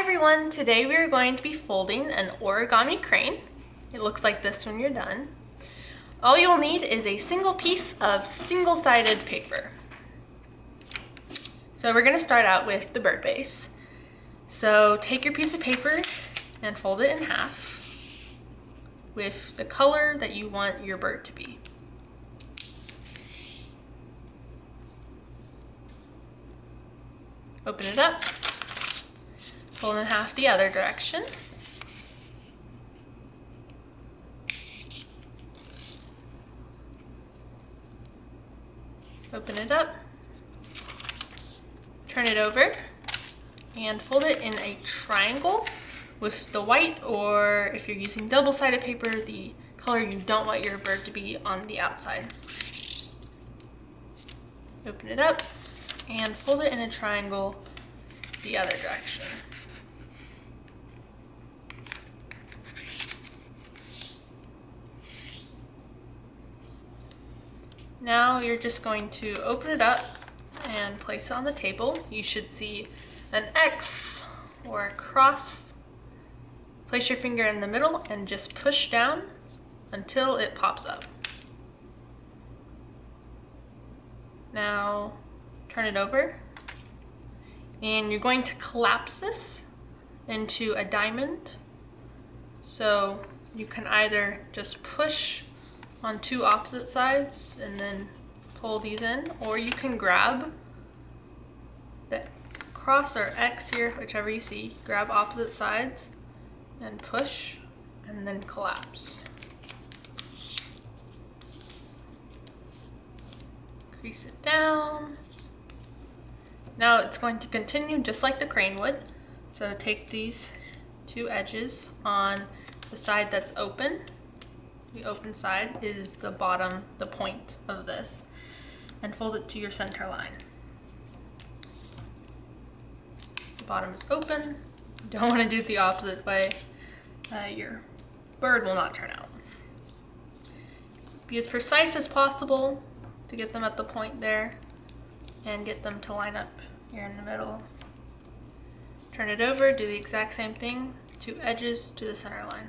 everyone! Today we are going to be folding an origami crane. It looks like this when you're done. All you'll need is a single piece of single-sided paper. So we're going to start out with the bird base. So take your piece of paper and fold it in half with the color that you want your bird to be. Open it up. Fold in half the other direction. Open it up. Turn it over and fold it in a triangle with the white, or if you're using double-sided paper, the color you don't want your bird to be on the outside. Open it up and fold it in a triangle the other direction. Now you're just going to open it up and place it on the table. You should see an X or a cross. Place your finger in the middle and just push down until it pops up. Now turn it over and you're going to collapse this into a diamond. So you can either just push on two opposite sides and then pull these in, or you can grab the cross or X here, whichever you see, grab opposite sides and push and then collapse. Crease it down. Now it's going to continue just like the crane would. So take these two edges on the side that's open. The open side is the bottom, the point of this, and fold it to your center line. The bottom is open. You don't want to do it the opposite way. Your bird will not turn out. Be as precise as possible to get them at the point there and get them to line up here in the middle. Turn it over, do the exact same thing, two edges to the center line.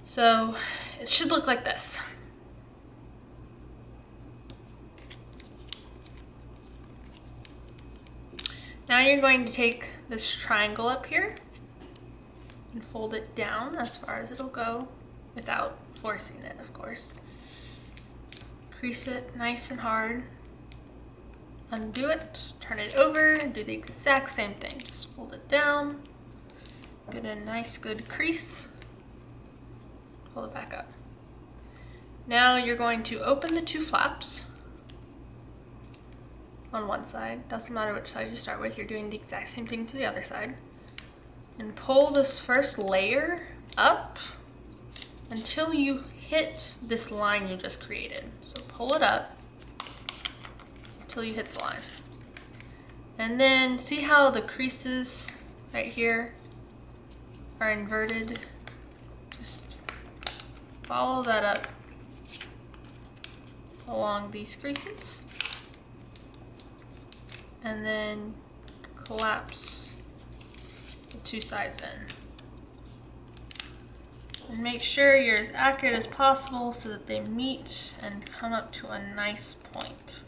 So it should look like this. Now you're going to take this triangle up here and fold it down as far as it'll go without forcing it, of course. Crease it nice and hard. Undo it, turn it over, and do the exact same thing. Just fold it down, get a nice good crease. Pull it back up. Now you're going to open the two flaps on one side. Doesn't matter which side you start with, you're doing the exact same thing to the other side. And pull this first layer up until you hit this line you just created. So pull it up until you hit the line. And then see how the creases right here are inverted? Just follow that up along these creases and then collapse the two sides in. And make sure you're as accurate as possible so that they meet and come up to a nice point.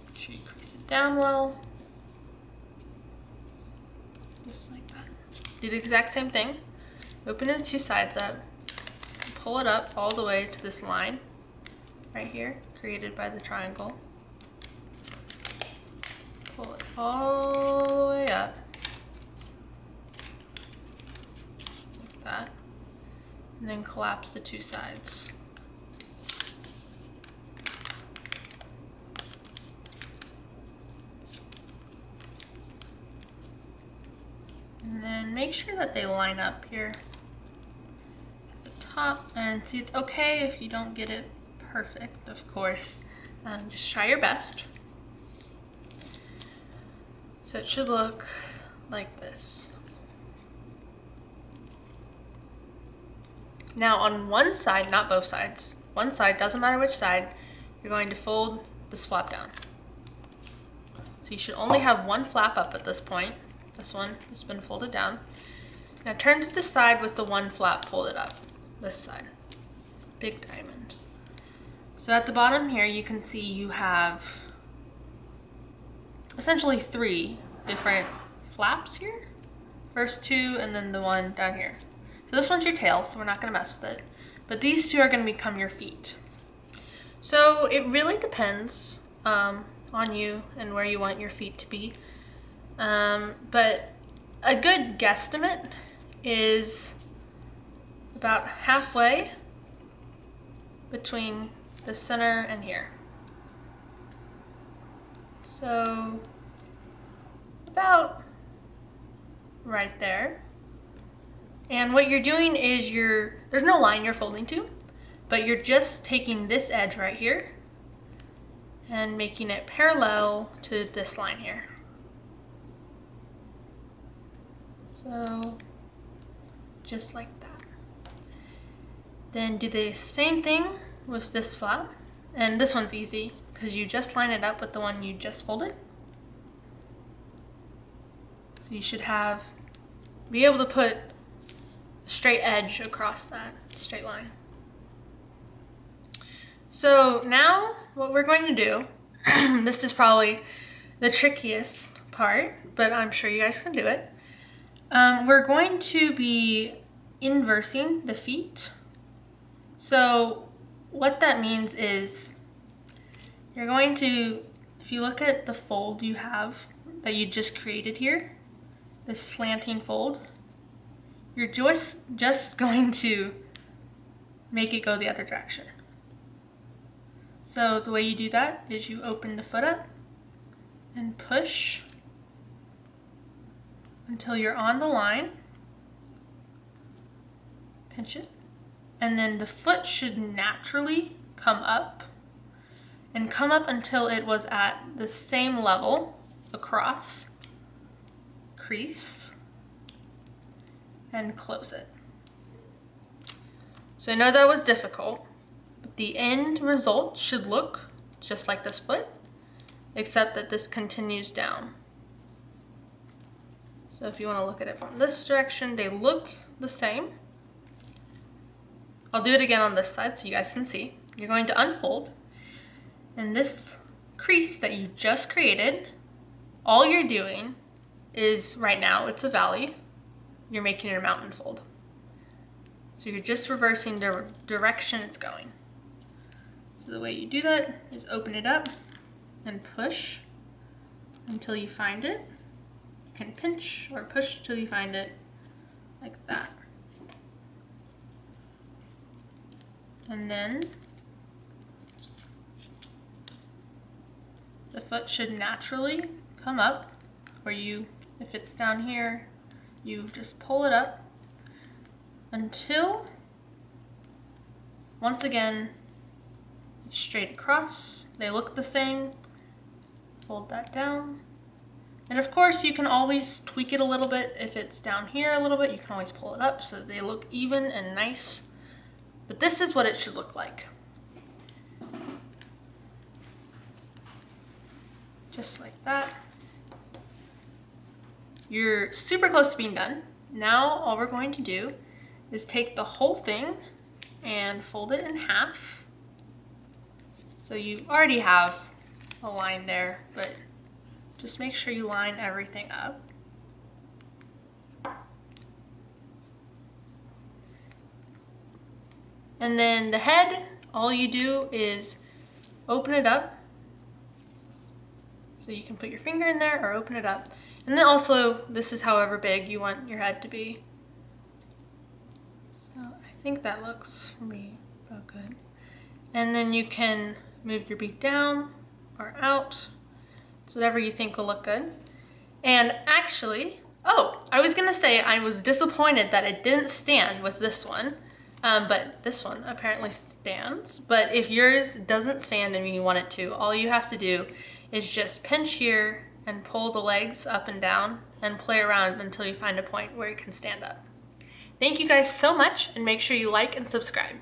Make sure you crease it down well. Just like that. Do the exact same thing. Open the two sides up. Pull it up all the way to this line right here, created by the triangle. Pull it all the way up, like that, and then collapse the two sides. And then make sure that they line up here. And see, it's okay if you don't get it perfect, of course. Just try your best. So it should look like this. Now on one side, not both sides, one side, doesn't matter which side, you're going to fold this flap down. So you should only have one flap up at this point. This one has been folded down. Now turn to the side with the one flap folded up, this side, big diamond. So at the bottom here, you can see you have essentially 3 different flaps here. First 2 and then the one down here. So this one's your tail, so we're not gonna mess with it. But these 2 are gonna become your feet. So it really depends on you and where you want your feet to be. But a good guesstimate is about halfway between the center and here. So about right there. And what you're doing is there's no line you're folding to, but you're just taking this edge right here and making it parallel to this line here. So just like that. Then do the same thing with this flap. And this one's easy because you just line it up with the one you just folded. So you should be able to put a straight edge across that straight line. So now what we're going to do, this is probably the trickiest part, but I'm sure you guys can do it. We're going to be inversing the feet. So what that means is you're going to, if you look at the fold you have that you just created here, this slanting fold, you're just going to make it go the other direction. So the way you do that is you open the foot up and push until you're on the line, pinch it, and then the foot should naturally come up and come up until it was at the same level across, crease, and close it. So I know that was difficult, but the end result should look just like this foot, except that this continues down. So if you want to look at it from this direction, they look the same. I'll do it again on this side so you guys can see. You're going to unfold, and this crease that you just created, all you're doing is, right now it's a valley, you're making it a mountain fold. So you're just reversing the direction it's going. So the way you do that is open it up and push until you find it. You can pinch or push till you find it, like that. And then the foot should naturally come up, or if it's down here, you just pull it up until, once again, it's straight across. They look the same. Fold that down. And of course, you can always tweak it a little bit. If it's down here a little bit, you can always pull it up so that they look even and nice. But this is what it should look like. Just like that. You're super close to being done. Now all we're going to do is take the whole thing and fold it in half. So you already have a line there, but just make sure you line everything up. And then the head, all you do is open it up. So you can put your finger in there or open it up. And then also, this is however big you want your head to be. So I think that looks for me about good. And then you can move your beak down or out. It's whatever you think will look good. And actually, oh, I was gonna say I was disappointed that it didn't stand with this one. But this one apparently stands. But if yours doesn't stand and you want it to, all you have to do is just pinch here and pull the legs up and down and play around until you find a point where you can stand up. Thank you guys so much, and make sure you like and subscribe.